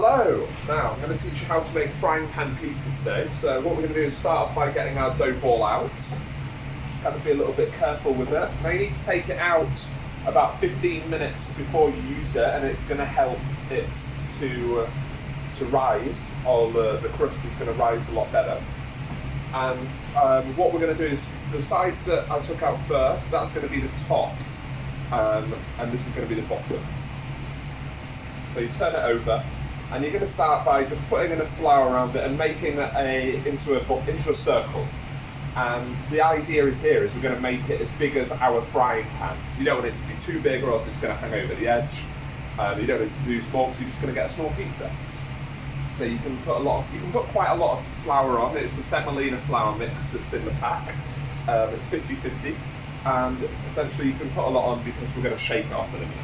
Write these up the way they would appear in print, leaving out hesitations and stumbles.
Hello! Now, I'm going to teach you how to make frying pan pizza today. So what we're going to do is start off by getting our dough ball out. Just kind of be a little bit careful with it. Now you need to take it out about 15 minutes before you use it, and it's going to help it to rise. All the crust is going to rise a lot better. And what we're going to do is, the side that I took out first, that's going to be the top, and this is going to be the bottom. So you turn it over, and you're going to start by just putting enough flour around it and making it into a circle. And the idea is we're going to make it as big as our frying pan. You don't want it to be too big, or else it's going to hang over the edge. You don't need to do small, so you're just going to get a small pizza. So you can put quite a lot of flour on. It's the semolina flour mix that's in the pack. It's 50-50, and essentially you can put a lot on because we're going to shake it off in a minute.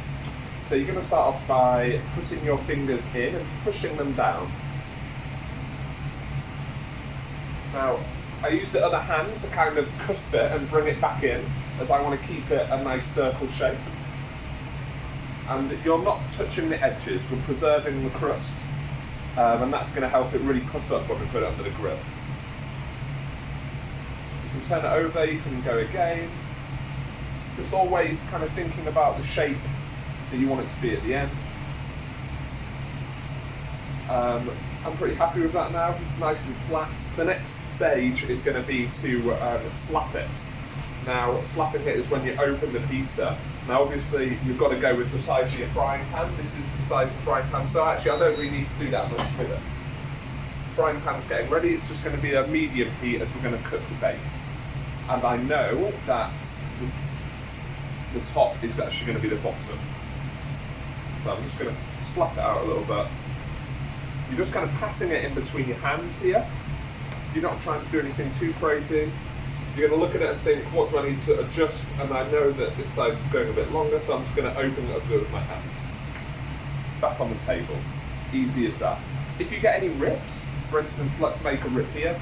So you're going to start off by putting your fingers in and pushing them down. Now, I use the other hand to kind of cusp it and bring it back in, as I want to keep it a nice circle shape. And you're not touching the edges, we're preserving the crust, and that's going to help it really puff up when we put it under the grill. You can turn it over, you can go again. Just always kind of thinking about the shape that you want it to be at the end. I'm pretty happy with that now. It's nice and flat. The next stage is going to be to slap it. Now, slapping it is when you open the pizza. Now, obviously, you've got to go with the size of your frying pan. This is the size of the frying pan, so actually, I don't really need to do that much with it. Frying pan's getting ready. It's just going to be a medium heat as we're going to cook the base. And I know that the top is actually going to be the bottom. So I'm just going to slap it out a little bit. You're just kind of passing it in between your hands here. You're not trying to do anything too crazy. You're going to look at it and think, what do I need to adjust? And I know that this side is going a bit longer, so I'm just going to open it up with my hands. Back on the table. Easy as that. If you get any rips, for instance, let's make a rip here.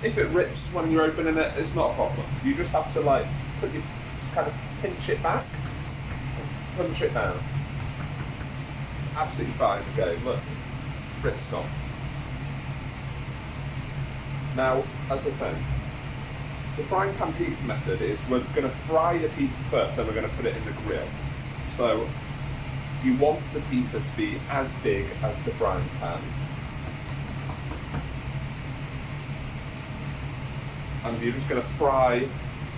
If it rips when you're opening it, it's not a problem. You just have to kind of pinch it back, punch it down. Absolutely fine. Okay, look, rip's gone. Now, as I said, the frying pan pizza method is we're going to fry the pizza first, then we're going to put it in the grill. So you want the pizza to be as big as the frying pan. And you're just going to fry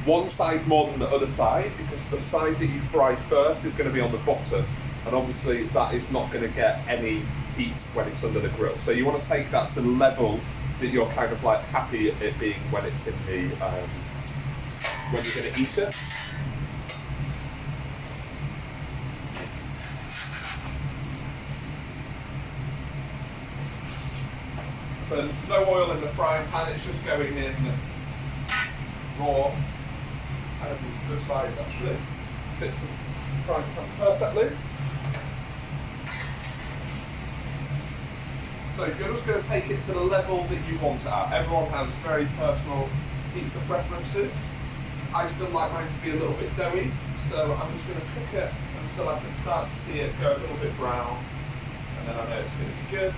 one side more than the other side, because the side that you fry first is going to be on the bottom, and obviously that is not going to get any heat when it's under the grill. So you want to take that to the level that you're kind of like happy at it being when it's in the when you're going to eat it. So no oil in the frying pan, it's just going in raw. Kind of good size actually. Fits the frying pan perfectly. So you're just going to take it to the level that you want it at. Everyone has very personal pizza preferences. I still like mine to be a little bit doughy, so I'm just going to cook it until I can start to see it go a little bit brown, and then I know it's going to be good.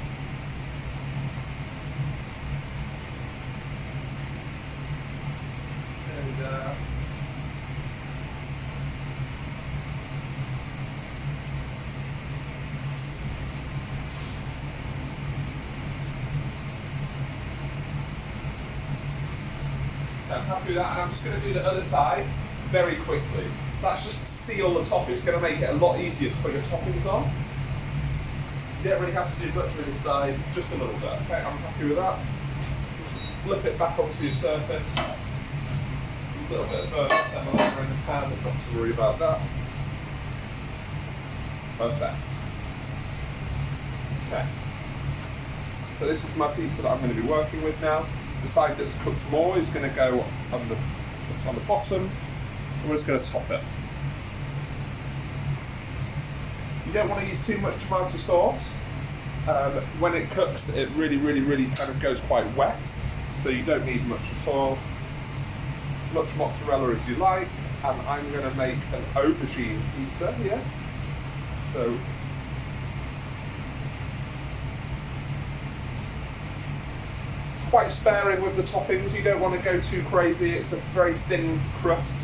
And I'm happy with that, and I'm just going to do the other side very quickly. That's just to seal the top. It's going to make it a lot easier to put your toppings on. You don't really have to do much with this side, just a little bit. Okay, I'm happy with that. Flip it back onto your surface. A little bit of semolina in the pan, not to worry about that. Perfect. Okay. So this is my pizza that I'm going to be working with now. The side that's cooked more is going to go on the bottom, and we're just going to top it. You don't want to use too much tomato sauce. When it cooks, it really kind of goes quite wet, so you don't need much at all. As much mozzarella as you like, and I'm going to make an aubergine pizza here. So quite sparing with the toppings. You don't want to go too crazy. It's a very thin crust.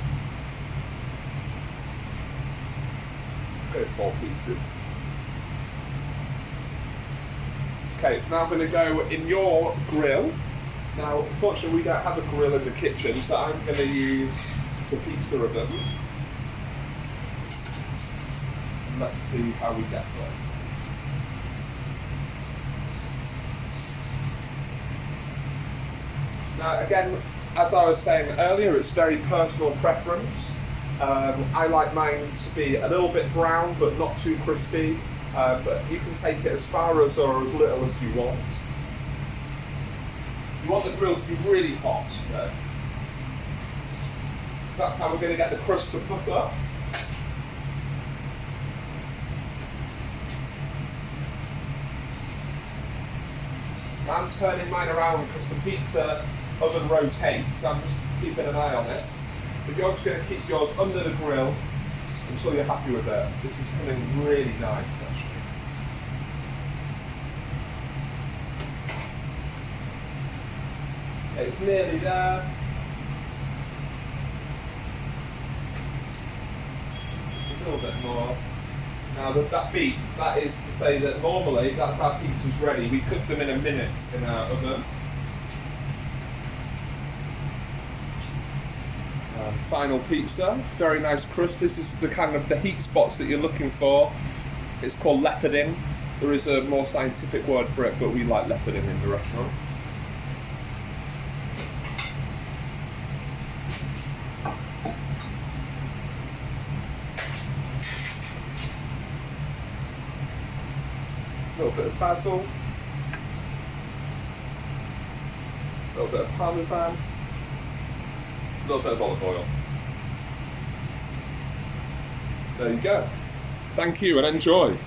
Go 4 pieces. Okay, it's now going to go in your grill. Now, unfortunately, we don't have a grill in the kitchen, so I'm going to use the pizza oven. And let's see how we get on. Now, again, as I was saying earlier, it's very personal preference. I like mine to be a little bit brown, but not too crispy. But you can take it as far as or as little as you want. You want the grill to be really hot, though. That's how we're going to get the crust to puff up. I'm turning mine around because the pizza oven rotates. I'm just keeping an eye on it. But you're just going to keep yours under the grill until you're happy with it. This is coming really nice, actually. It's nearly there. Just a little bit more. Now that beep, that is to say that normally that's how pizza's ready. We cook them in a minute in our oven. Final pizza, very nice crust. This is the kind of the heat spots that you're looking for. It's called leoparding. There is a more scientific word for it, but we like leoparding in the restaurant. A little bit of basil, a little bit of parmesan, a little bit of olive oil. There you go. Thank you and enjoy.